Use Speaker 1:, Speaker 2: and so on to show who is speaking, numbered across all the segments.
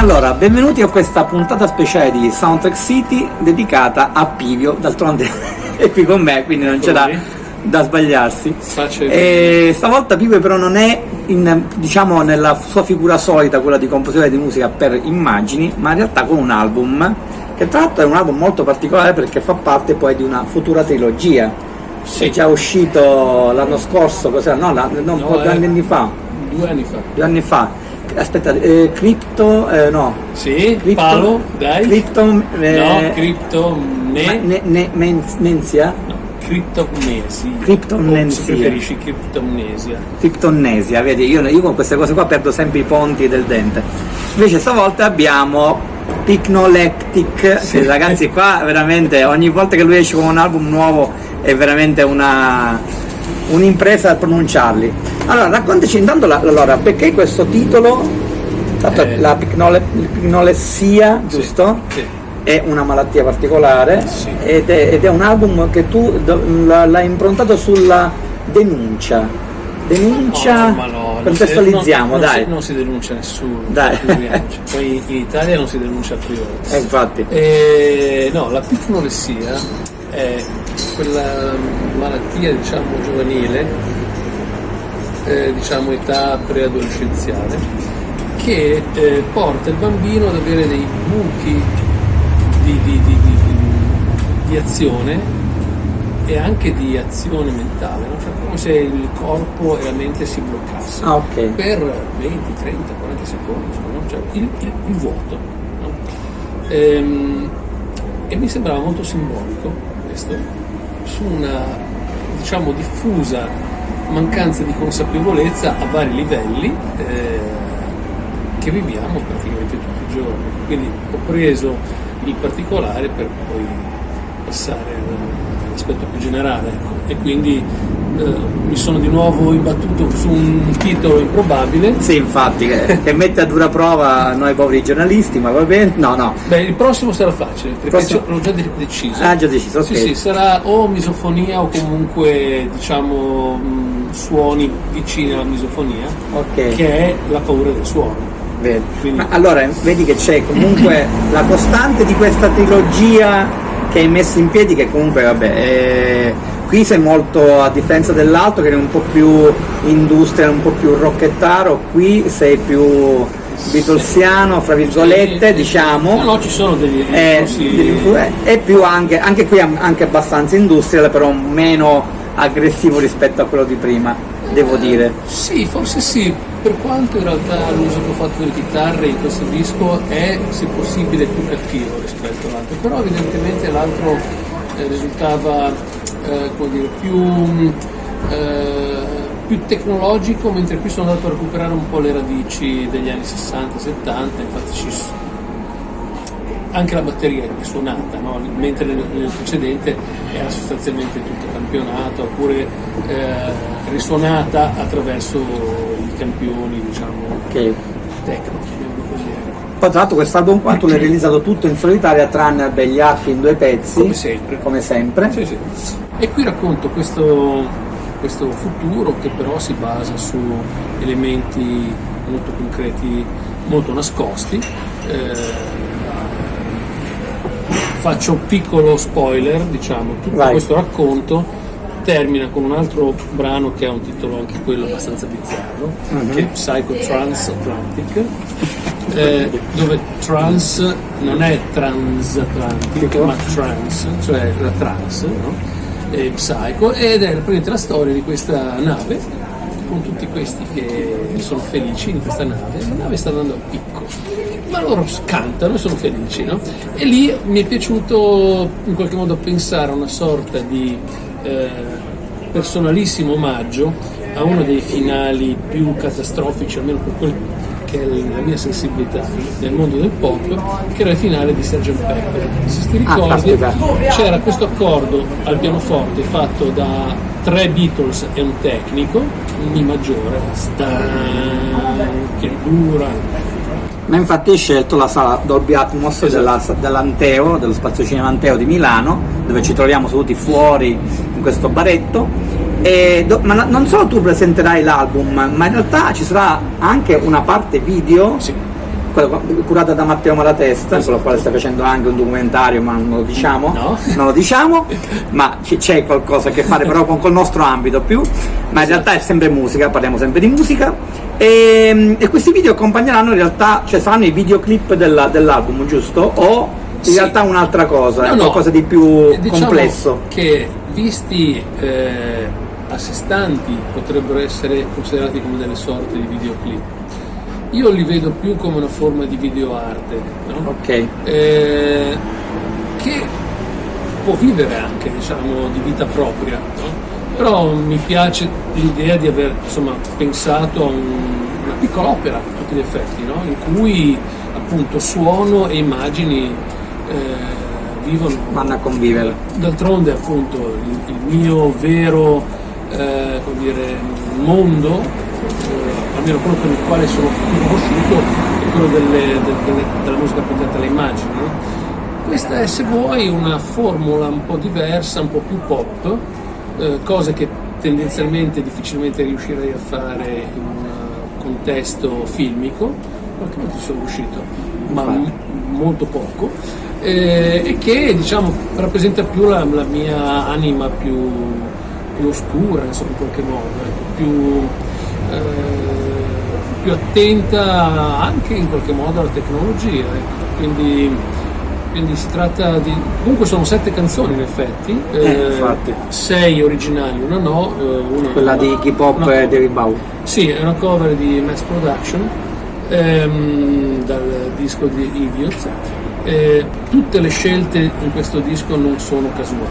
Speaker 1: Allora, benvenuti a questa puntata speciale di Soundtrack City dedicata a Pivio, d'altronde è qui con me, quindi non c'era da sbagliarsi. E stavolta Pivio però non è diciamo nella sua figura solita, quella di compositore di musica per immagini, ma in realtà con un album che tra l'altro è un album molto particolare perché fa parte poi di una futura trilogia. Sì. È già uscito l'anno scorso, cos'era? No, un po' di anni fa.
Speaker 2: 2 anni fa.
Speaker 1: 2 anni fa. Aspetta, Crypto, no.
Speaker 2: Sì,
Speaker 1: Crypto,
Speaker 2: Paolo, dai.
Speaker 1: Crypto,
Speaker 2: no, Crypto,
Speaker 1: Menzia?
Speaker 2: No, Cryptomnesia.
Speaker 1: Cryptomnesia.
Speaker 2: Se preferisci Cryptomnesia.
Speaker 1: Cryptomnesia, vedi, io con queste cose qua perdo sempre i ponti del dente. Invece stavolta abbiamo Picnolectic, sì. Che ragazzi qua veramente ogni volta che lui esce con un album nuovo è veramente un'impresa a pronunciarli. Allora raccontaci intanto allora perché questo titolo, la picnolessia, giusto? Sì. È una malattia particolare, sì. ed è un album che tu l'hai improntato sulla denuncia.
Speaker 2: No,
Speaker 1: contestualizziamo, dai.
Speaker 2: Non si denuncia nessuno,
Speaker 1: dai.
Speaker 2: Poi in Italia non si denuncia a priori.
Speaker 1: Infatti.
Speaker 2: No, la picnolessia è quella malattia, diciamo, giovanile, diciamo età preadolescenziale, che porta il bambino ad avere dei buchi di azione e anche di azione mentale, no? Cioè, come se il corpo e la mente si bloccassero
Speaker 1: okay.
Speaker 2: Per 20, 30, 40 secondi, no? Cioè il vuoto, no? E mi sembrava molto simbolico questo, su una, diciamo, diffusa mancanza di consapevolezza a vari livelli che viviamo praticamente tutti i giorni. Quindi ho preso il particolare per poi passare all'aspetto più generale, ecco. E quindi mi sono di nuovo imbattuto su un titolo improbabile.
Speaker 1: Sì, infatti, che mette a dura prova noi poveri giornalisti, ma va bene? No.
Speaker 2: Beh, il prossimo sarà facile, perché l'ho già deciso.
Speaker 1: Ah, già deciso, ok.
Speaker 2: Sì, sarà o misofonia o comunque, diciamo, suoni vicini alla misofonia, okay. Che è la paura del suono.
Speaker 1: Quindi... Ma allora, vedi che c'è comunque la costante di questa trilogia che hai messo in piedi, che comunque, vabbè, qui sei molto, a differenza dell'altro che è un po' più industria, un po' più rockettaro, qui sei più beatlesiano, fra virgolette, sì, diciamo.
Speaker 2: No, ci sono degli
Speaker 1: e più anche qui anche abbastanza industrial, però meno aggressivo rispetto a quello di prima, devo dire.
Speaker 2: Sì, forse sì, per quanto in realtà l'uso che ho fatto delle chitarre in questo disco è, se possibile, più cattivo rispetto all'altro, però evidentemente l'altro risultava come dire, più tecnologico, mentre qui sono andato a recuperare un po' le radici degli anni 60-70, infatti anche la batteria è suonata, no? Mentre nel precedente era sostanzialmente tutto campionato oppure risuonata attraverso i campioni, diciamo, tecnici, così.
Speaker 1: Poi tra l'altro quest'album qua tu l'hai realizzato tutto in solitaria tranne Begli Archi in 2 pezzi, come sempre.
Speaker 2: Sì. E qui racconto questo futuro che però si basa su elementi molto concreti, molto nascosti. Faccio un piccolo spoiler, diciamo, tutto questo racconto termina con un altro brano che ha un titolo anche quello abbastanza bizzarro, che è Psycho Transatlantic, dove trans non è transatlantic, ma trans, cioè la trans, no? E psycho, ed è praticamente la storia di questa nave con tutti questi che sono felici in questa nave. La nave sta andando a picco, ma loro cantano e sono felici, no? E lì mi è piaciuto in qualche modo pensare a una sorta di personalissimo omaggio a uno dei finali più catastrofici, almeno per quel che è la mia sensibilità nel mondo del pop, che era il finale di Sgt. Pepper. Se ti ricordi, c'era questo accordo al pianoforte fatto da 3 Beatles e un tecnico, un Mi maggiore, che dura.
Speaker 1: Ma infatti hai scelto la sala Dolby Atmos, esatto, dell'Anteo, dello Spazio Cinema Anteo di Milano, dove ci troviamo seduti fuori in questo baretto. Ma non solo tu presenterai l'album, ma in realtà ci sarà anche una parte video,
Speaker 2: sì,
Speaker 1: curata da Matteo Malatesta, con la quale sta facendo anche un documentario, ma non lo diciamo, non lo diciamo, ma c'è qualcosa a che fare però con il nostro ambito più, ma in realtà è sempre musica, parliamo sempre di musica, e questi video accompagneranno in realtà, cioè saranno i videoclip dell'album, giusto? O in realtà un'altra cosa, qualcosa di più complesso?
Speaker 2: Che visti a sé stanti potrebbero essere considerati come delle sorte di videoclip. Io li vedo più come una forma di videoarte, no?
Speaker 1: Ok.
Speaker 2: Che può vivere anche, diciamo, di vita propria, no? Però mi piace l'idea di aver, insomma, pensato a una piccola opera a tutti gli effetti, no? In cui appunto suono e immagini vivono,
Speaker 1: vanno a convivere.
Speaker 2: Appunto il mio vero come dire, mondo, almeno quello per il quale sono più conosciuto, è quello della musica applicata alle immagini, no? Questa è, se vuoi, una formula un po' diversa, un po' più pop, cose che tendenzialmente difficilmente riuscirei a fare in un contesto filmico. Qualche volta ci sono riuscito, ma molto poco, e che, diciamo, rappresenta più la mia anima più oscura, insomma, in qualche modo, più attenta anche in qualche modo alla tecnologia, ecco. Quindi si tratta di, comunque sono 7 canzoni in effetti, 6 originali, una no, una
Speaker 1: quella di Iggy Pop e David Bowie.
Speaker 2: Sì, è una cover di Mass Production, dal disco di Idiots. Tutte le scelte in questo disco non sono casuali,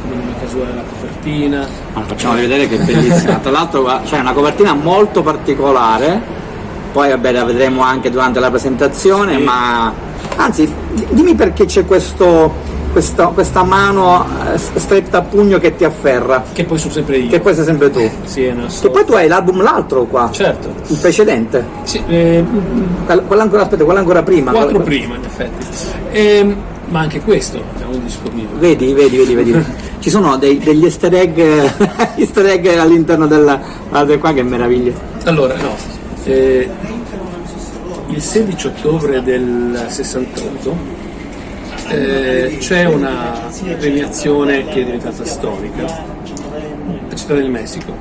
Speaker 2: come non è casuale la copertina.
Speaker 1: Facciamo vedere che è bellissima, tra l'altro c'è una copertina molto particolare, poi vabbè la vedremo anche durante la presentazione, sì. Ma anzi dimmi perché c'è questa mano stretta a pugno che ti afferra,
Speaker 2: che poi sono sempre io,
Speaker 1: che poi sei sempre tu,
Speaker 2: sì,
Speaker 1: che poi tu hai l'album l'altro qua,
Speaker 2: certo,
Speaker 1: il precedente,
Speaker 2: sì,
Speaker 1: quello ancora prima,
Speaker 2: 4 prima in effetti, ma anche questo è un disco mio.
Speaker 1: Vedi. Ci sono degli easter egg all'interno della qua, che meraviglia.
Speaker 2: Allora, il 16 ottobre del 68 c'è una premiazione che è diventata storica a Città del Messico.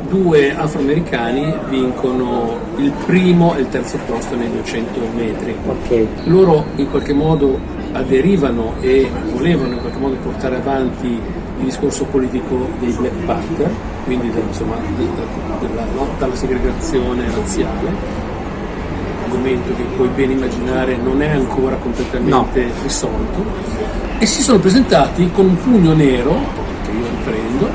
Speaker 2: 2 afroamericani vincono il primo e il terzo posto nei 200 metri.
Speaker 1: Okay.
Speaker 2: Loro in qualche modo aderivano e volevano in qualche modo portare avanti il discorso politico dei Black Panther, quindi della lotta alla segregazione razziale, argomento che puoi ben immaginare non è ancora completamente risolto, e si sono presentati con un pugno nero, che io riprendo,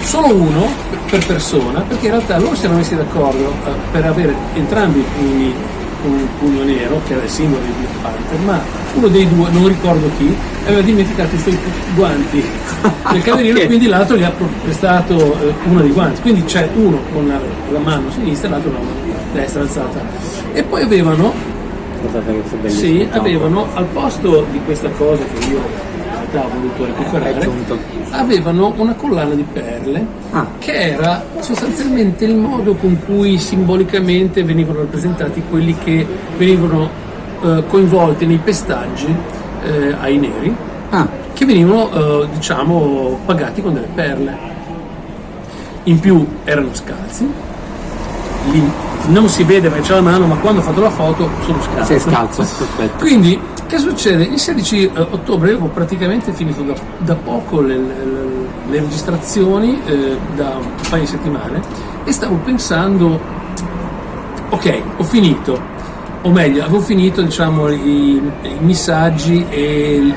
Speaker 2: solo uno per persona, perché in realtà loro si erano messi d'accordo per avere entrambi i pugni con un pugno nero, che era il simbolo di Black Panther, ma uno dei due, non ricordo chi, aveva dimenticato i suoi guanti nel camerino, okay. Quindi l'altro gli ha prestato uno dei guanti, quindi c'è uno con la mano sinistra e l'altro con la mano destra alzata, e poi avevano al posto di questa cosa che io in realtà ho voluto recuperare, avevano una collana di perle, che era sostanzialmente il modo con cui simbolicamente venivano rappresentati quelli che venivano coinvolti nei pestaggi ai neri, che venivano diciamo pagati con delle perle. In più erano scalzi, non si vede perché c'è la mano, ma quando ho fatto la foto sono scalzo.
Speaker 1: Sei scalzo, perfetto.
Speaker 2: Quindi che succede? Il 16 ottobre avevo praticamente finito da poco le registrazioni, da un paio di settimane, e stavo pensando, ok, ho finito, o meglio, avevo finito, diciamo, i missaggi e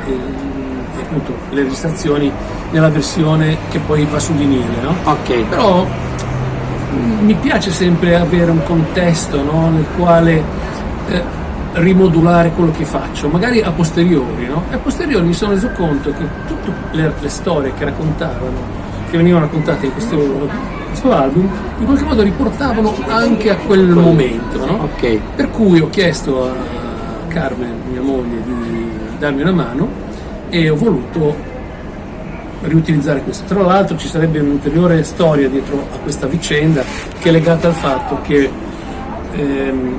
Speaker 2: appunto le registrazioni nella versione che poi va su vinile, no?
Speaker 1: Ok.
Speaker 2: Però mi piace sempre avere un contesto, no? Nel quale rimodulare quello che faccio, magari a posteriori, no? E a posteriori mi sono reso conto che tutte le storie che venivano raccontate in questo album, in qualche modo riportavano anche a quel momento, no?
Speaker 1: Okay.
Speaker 2: Per cui ho chiesto a Carmen, mia moglie, di darmi una mano, e ho voluto riutilizzare questo. Tra l'altro ci sarebbe un'ulteriore storia dietro a questa vicenda, che è legata al fatto che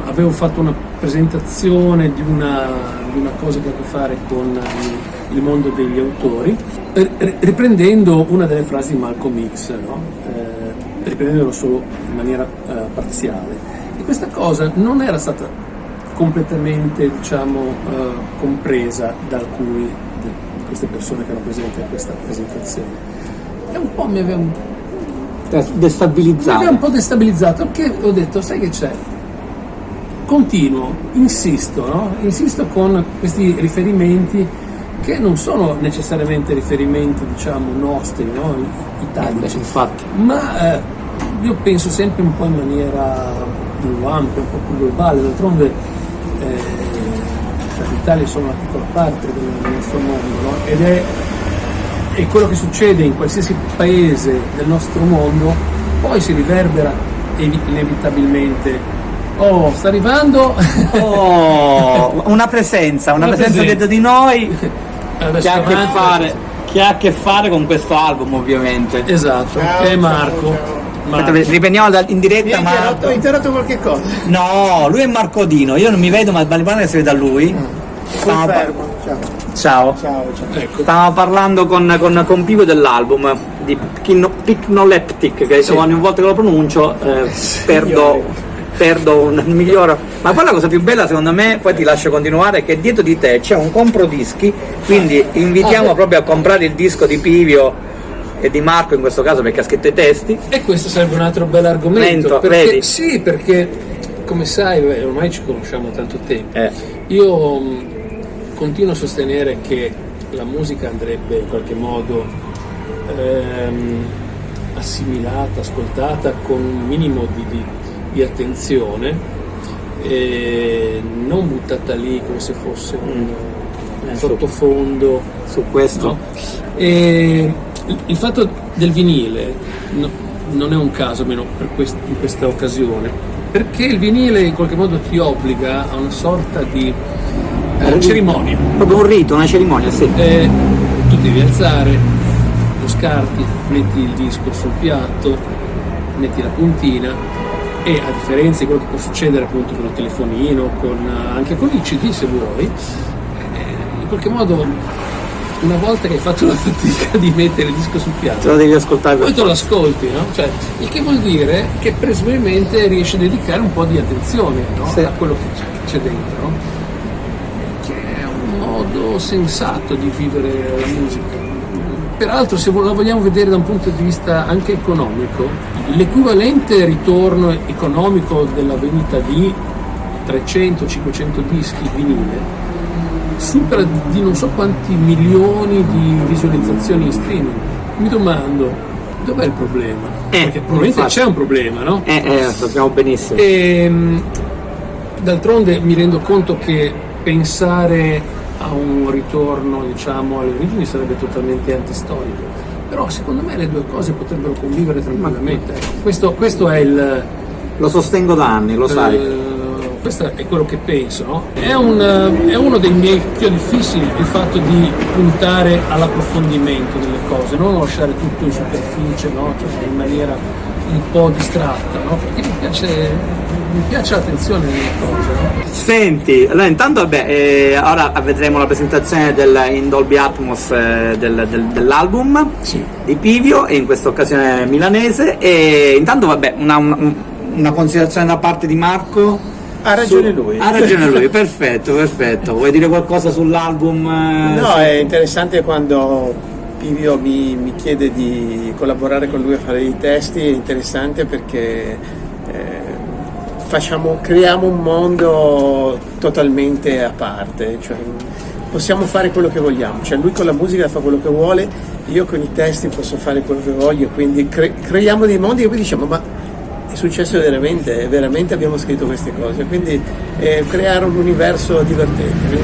Speaker 2: avevo fatto una presentazione di una cosa che ha a che fare con il mondo degli autori, riprendendo una delle frasi di Malcolm X, no? Riprendendolo solo in maniera parziale. E questa cosa non era stata completamente, diciamo, compresa da alcune di queste persone che erano presenti a questa presentazione. E un po' mi aveva
Speaker 1: destabilizzato.
Speaker 2: Mi aveva un po' destabilizzato, perché ho detto, sai che c'è? Continuo, insisto, no? Insisto con questi riferimenti che non sono necessariamente riferimenti, diciamo, nostri, no? Italici,
Speaker 1: infatti.
Speaker 2: Ma io penso sempre un po' in maniera più ampia, un po' più globale. D'altronde l'Italia è solo una piccola parte del nostro mondo, no? Ed è quello che succede in qualsiasi paese del nostro mondo, poi si riverbera inevitabilmente. Oh, sta arrivando!
Speaker 1: Oh, una presenza dietro di noi che ha a che fare con questo album, ovviamente.
Speaker 2: Esatto, è Marco.
Speaker 1: Riprendiamo in diretta.
Speaker 3: Ho interrotto qualche cosa.
Speaker 1: No, lui è Marco Dino, io non mi vedo, ma che si vede da lui.
Speaker 3: Confermo. Ciao.
Speaker 2: Ecco.
Speaker 1: Stavamo parlando con Pivio dell'album di Pycnoleptic, che ogni volta che lo pronuncio perdo un migliore. Ma poi la cosa più bella secondo me, poi ti lascio continuare, è che dietro di te c'è un comprodischi, quindi invitiamo proprio a comprare il disco di Pivio e di Marco in questo caso, perché ha scritto i testi.
Speaker 2: E questo sarebbe un altro bel argomento, perché,
Speaker 1: vedi?
Speaker 2: sì, perché come sai, ormai ci conosciamo da tanto tempo. Io continuo a sostenere che la musica andrebbe in qualche modo assimilata, ascoltata con un minimo di attenzione, e non buttata lì come se fosse un sottofondo
Speaker 1: su questo.
Speaker 2: No? E il fatto del vinile non è un caso, almeno in questa occasione, perché il vinile in qualche modo ti obbliga a una sorta di cerimonia.
Speaker 1: Proprio un rito, una cerimonia, sì.
Speaker 2: Tu devi alzare, lo scarti, metti il disco sul piatto, metti la puntina, e a differenza di quello che può succedere appunto con il telefonino, anche con il CD se vuoi, in qualche modo una volta che hai fatto la fatica di mettere il disco sul piatto,
Speaker 1: te lo devi ascoltare,
Speaker 2: poi te lo ascolti, no? Cioè, il che vuol dire che presumibilmente riesci a dedicare un po' di attenzione, no?
Speaker 1: Sì.
Speaker 2: A quello che c'è dentro, no? Che è un modo sensato di vivere la musica. Peraltro, se la vogliamo vedere da un punto di vista anche economico, l'equivalente ritorno economico della vendita di 300-500 dischi vinile supera di non so quanti milioni di visualizzazioni in streaming. Mi domando, dov'è il problema? Perché probabilmente
Speaker 1: infatti
Speaker 2: c'è un problema, no?
Speaker 1: Sappiamo benissimo.
Speaker 2: D'altronde mi rendo conto che pensare a un ritorno, diciamo, alle origini sarebbe totalmente antistorico, però secondo me le due cose potrebbero convivere tranquillamente. Questo è
Speaker 1: lo sostengo da anni, lo sai.
Speaker 2: Questo è quello che penso, no? È uno dei miei chiodi fissi il fatto di puntare all'approfondimento delle cose, non lasciare tutto in superficie, no? Cioè, in maniera un po' distratta, no? Perché mi piace l'attenzione nelle cose, no?
Speaker 1: Senti, allora intanto ora vedremo la presentazione in Dolby Atmos dell'album, sì, di Pivio, e in questa occasione milanese, e intanto una considerazione da parte di Marco.
Speaker 3: Ha ragione lui.
Speaker 1: Ha ragione lui, perfetto. Vuoi dire qualcosa sull'album?
Speaker 3: No, è interessante quando Pivio mi chiede di collaborare con lui a fare i testi, è interessante perché creiamo un mondo totalmente a parte, cioè possiamo fare quello che vogliamo, cioè lui con la musica fa quello che vuole, io con i testi posso fare quello che voglio, quindi creiamo dei mondi e poi diciamo ma è successo veramente abbiamo scritto queste cose, quindi creare un universo divertente.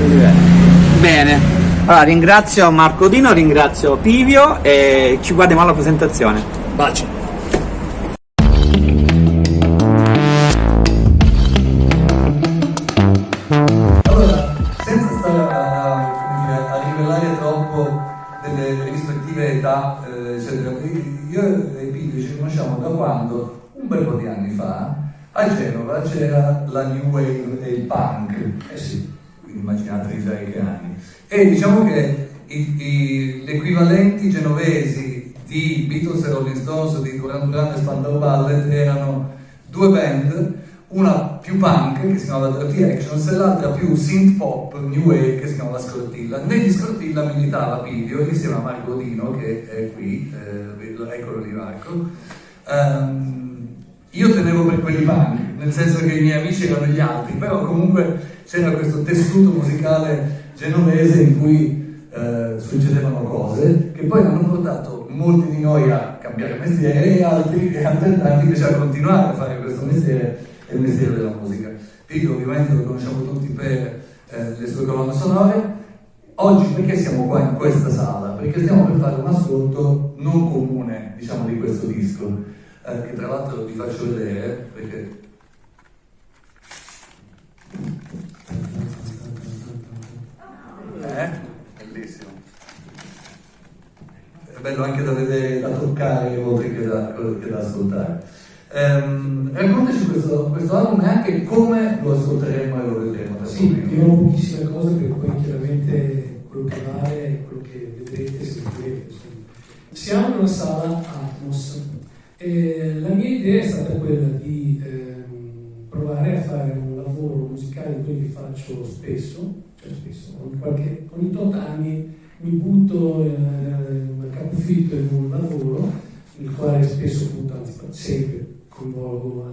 Speaker 1: Bene, allora ringrazio Marco Dino, ringrazio Pivio e ci guardiamo alla presentazione.
Speaker 2: Baci.
Speaker 4: Allora, senza stare a rivelare troppo delle rispettive età, eccetera, io e Pivio ci conosciamo da quando, un bel po' di anni fa, A Genova c'era la New Wave e il punk, quindi immaginatevi già i che anni. E diciamo che gli equivalenti genovesi di Beatles e Rolling Stones, di Duran Duran e Spandau Ballet erano due band, una più punk che si chiamava Dirty Actions e l'altra più synth pop new wave che si chiamava Scortilla. Negli Scortilla militava Pivio insieme a Marco Dino, che è qui, eccolo lì Marco. Io tenevo per quelli punk, nel senso che i miei amici erano gli altri, però comunque c'era questo tessuto musicale genovese in cui succedevano cose che poi hanno portato molti di noi a cambiare mestiere e altrettanti invece a continuare a fare questo mestiere, è il mestiere della musica. Pivio ovviamente lo conosciamo tutti per le sue colonne sonore. Oggi perché siamo qua in questa sala? Perché stiamo per fare un ascolto non comune, diciamo, di questo disco, che tra l'altro vi faccio vedere perché bellissimo, è bello anche da vedere, da toccare oltre che da ascoltare. Raccontaci questo album e anche come lo ascolteremo e lo vedremo.
Speaker 5: Sì, dirò pochissime cose perché poi chiaramente quello che vale è quello che vedrete, sentirete. Siamo in una sala Atmos e la mia idea è stata quella di provare a fare un lavoro musicale di quelli che faccio spesso, ogni tot anni mi butto a capofitto in un lavoro nel quale spesso, appunto, anzi sempre coinvolgo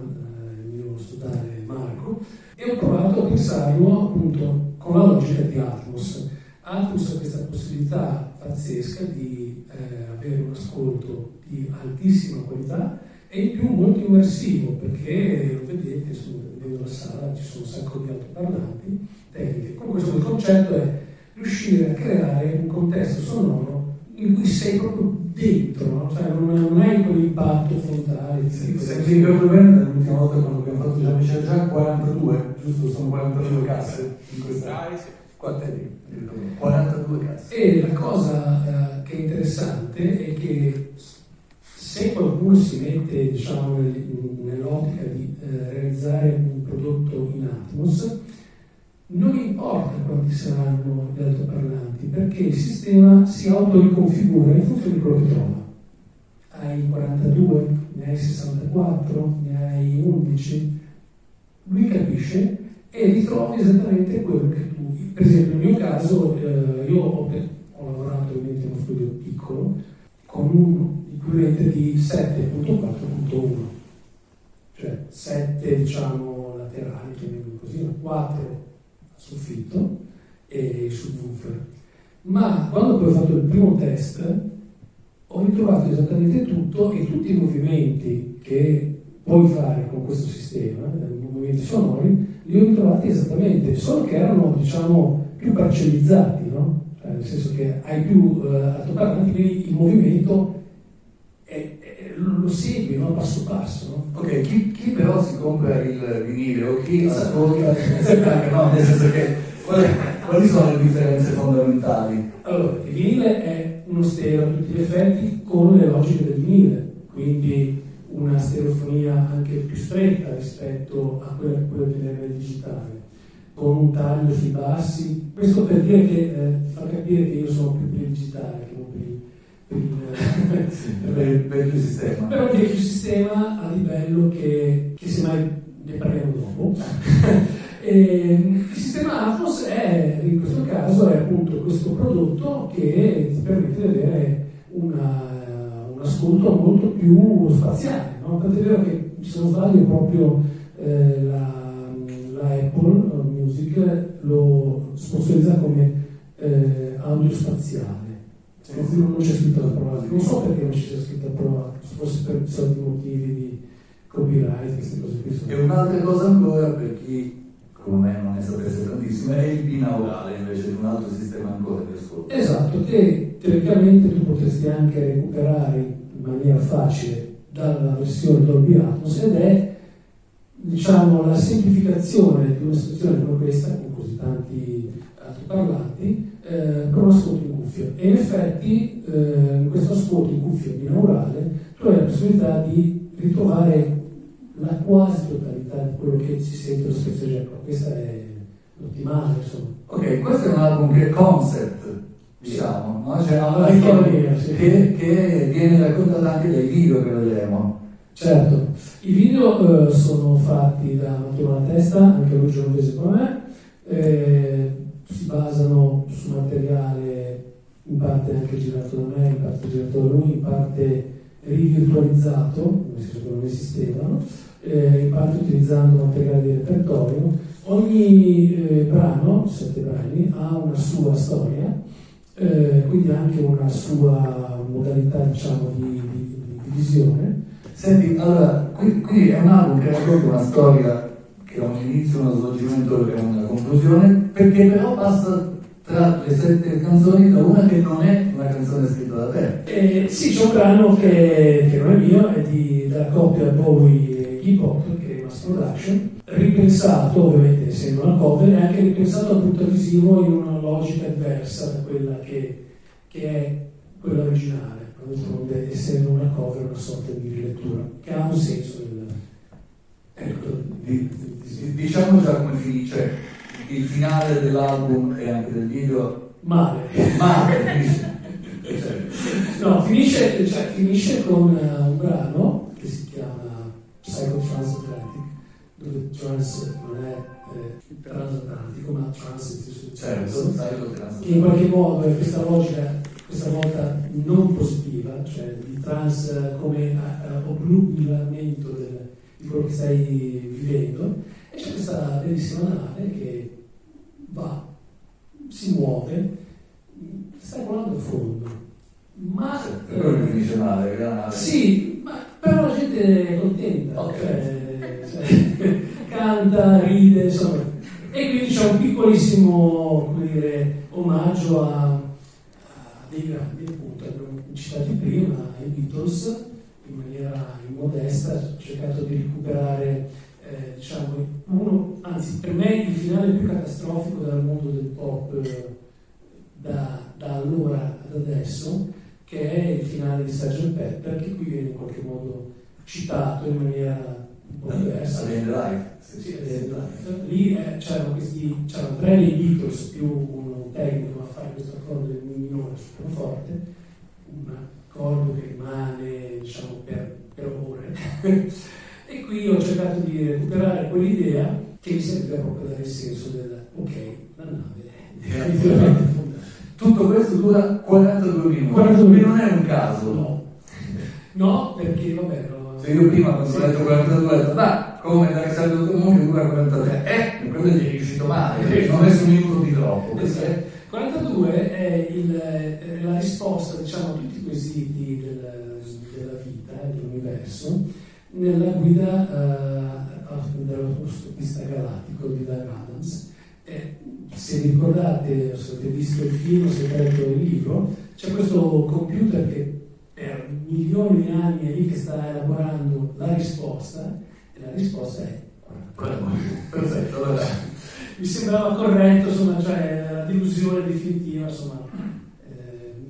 Speaker 5: il mio sodale Marco, e ho provato a pensarlo appunto con la logica di Atmos. Atmos ha questa possibilità pazzesca di avere un ascolto di altissima qualità e in più molto immersivo, perché lo vedete, vedendo la sala ci sono un sacco di altoparlanti tecniche. Comunque il concetto è riuscire a creare un contesto sonoro in cui sei proprio dentro, no? Cioè non hai quell'impatto frontale.
Speaker 4: Se mi ricordo bene, l'ultima volta quando abbiamo fatto già Michel Jacques, 42, giusto? Sono 42 casse in questa. 42 casse.
Speaker 5: E la cosa che è interessante è che se qualcuno si mette, diciamo, nell'ottica di realizzare un prodotto in Atmos, non importa quanti saranno gli altoparlanti, perché il sistema si autoriconfigura in funzione di quello che trova. Hai 42, ne hai 64, ne hai 11, lui capisce e ritrovi esattamente quello che tu. Per esempio nel mio caso io ho lavorato ovviamente in uno studio piccolo con un equivalente di 7.4.1, cioè 7 diciamo laterali, così, 4 soffitto e il subwoofer. Ma quando poi ho fatto il primo test ho ritrovato esattamente tutto e tutti i movimenti che puoi fare con questo sistema, movimenti sonori, li ho ritrovati esattamente, solo che erano, diciamo, più parcellizzati, no? Cioè, nel senso che hai più altoparlanti, quindi il movimento lo segui, no? Passo passo, no?
Speaker 4: Ok, chi però si compra il vinile o chi ascolta no, nel senso che quali sono le differenze fondamentali?
Speaker 5: Allora, il vinile è uno stereo a tutti gli effetti con le logiche del vinile, quindi una stereofonia anche più stretta rispetto a quella che puoi ottenere nel digitale, con un taglio sui bassi. Questo per dire che fa capire che io sono più per il digitale che non per
Speaker 4: il sistema.
Speaker 5: Però il vecchio sistema a livello che semmai ne parliamo dopo. Il sistema Atmos è, in questo caso, è appunto questo prodotto che ti permette di avere un ascolto molto più spaziale, no? Tant'è vero che, se non sbaglio, proprio la Apple Music lo sponsorizza come audio spaziale. Non c'è scritto la parola, non so perché non ci sia scritta la parola, forse per soliti motivi di copyright, queste cose qui.
Speaker 4: E un'altra cosa ancora, per chi come me non ne sapesse tantissimo, è il binaurale invece di un altro sistema ancora di ascolto.
Speaker 5: Esatto, che teoricamente tu potresti anche recuperare in maniera facile dalla versione Dolby Atmos, ed è, diciamo, la semplificazione di una situazione come questa, con così tanti altoparlanti, per un ascolto in cuffia. E in effetti in questo ascolto in cuffia binaurale tu hai la possibilità di ritrovare la quasi totalità di quello che si sente lo stesso Jacob. Questa è l'ottimale, insomma.
Speaker 4: Ok, questo è un album che è concept, diciamo, no? C'è una
Speaker 5: Sì.
Speaker 4: storia che viene raccontata anche dai video che vedremo.
Speaker 5: Certo, i video sono fatti da Matteo Malatesta, anche lui genovese come me, si basano su materiale in parte anche girato da me, in parte girato da lui, in parte rivirtualizzato, nel senso che non esistevano, in parte utilizzando materiale di repertorio. Ogni brano, 7 brani, ha una sua storia, quindi anche una sua modalità, diciamo, di visione.
Speaker 4: Senti, allora, qui è un album che racconta una storia che ha un inizio, uno svolgimento e una conclusione, perché però passa tra le 7 canzoni da una che non è una canzone scritta da te.
Speaker 5: Sì, c'è un brano che non è mio, è della coppia Bowie-Iggy Pop, che è Mass Production, ripensato, ovviamente essendo una cover, e anche ripensato dal punto visivo in una logica diversa da quella che è quella originale. D'altronde, essendo una cover, una sorta di rilettura che ha un senso.
Speaker 4: Diciamo già come finisce il finale dell'album e anche del video.
Speaker 5: Male. No, finisce con un brano che si chiama Psycho Transatlantic, dove trans non è transatlantico, ma trans,
Speaker 4: certo,
Speaker 5: che in qualche modo è questa logica, questa volta non positiva, cioè di trans come obnubilamento di quello che stai vivendo, e c'è questa bellissima nave che si muove, stai volando a fondo, ma
Speaker 4: finisce male,
Speaker 5: sì, ma però la gente è contenta,
Speaker 4: okay.
Speaker 5: cioè, canta, ride, insomma, e quindi c'è un piccolissimo, come dire, omaggio a dei grandi, appunto, abbiamo citati prima, i Beatles, in maniera immodesta, ho cercato di recuperare, diciamo, anzi, per me il finale più catastrofico del mondo del pop da allora ad adesso, che è il finale di Sgt. Pepper, che qui viene in qualche modo citato in maniera un po' diversa. Lì c'erano 3 dei Beatles più un tecnico a fare questo accordo del mi minore sul pianoforte, un accordo che rimane, diciamo, per ore. E qui ho cercato di recuperare quell'idea che mi serviva proprio dare il senso del ok, la nave è definitivamente fondata.
Speaker 4: Tutto questo dura 42 minuti.
Speaker 5: 42 minuti.
Speaker 4: Non è un caso.
Speaker 5: No, perché vabbè.
Speaker 4: Se io prima quando ho letto 42 ho detto, ma come Alexander Dottor che dura 43, quello gli è riuscito male, non è un minuto di troppo.
Speaker 5: 42 è la risposta, diciamo, a tutti i quesiti della vita e dell'universo nella guida dell'autostopista galattico di Doug Adams. Se vi ricordate, se avete visto il film, se avete letto il libro, c'è questo computer che per milioni di anni è lì che sta elaborando la risposta, e la risposta è 42.
Speaker 4: Perfetto, allora.
Speaker 5: Mi sembrava corretto, insomma, cioè la delusione definitiva, insomma,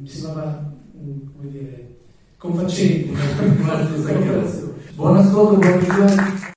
Speaker 5: mi sembrava, come dire, confacente.
Speaker 4: Buon ascolto, buona visione.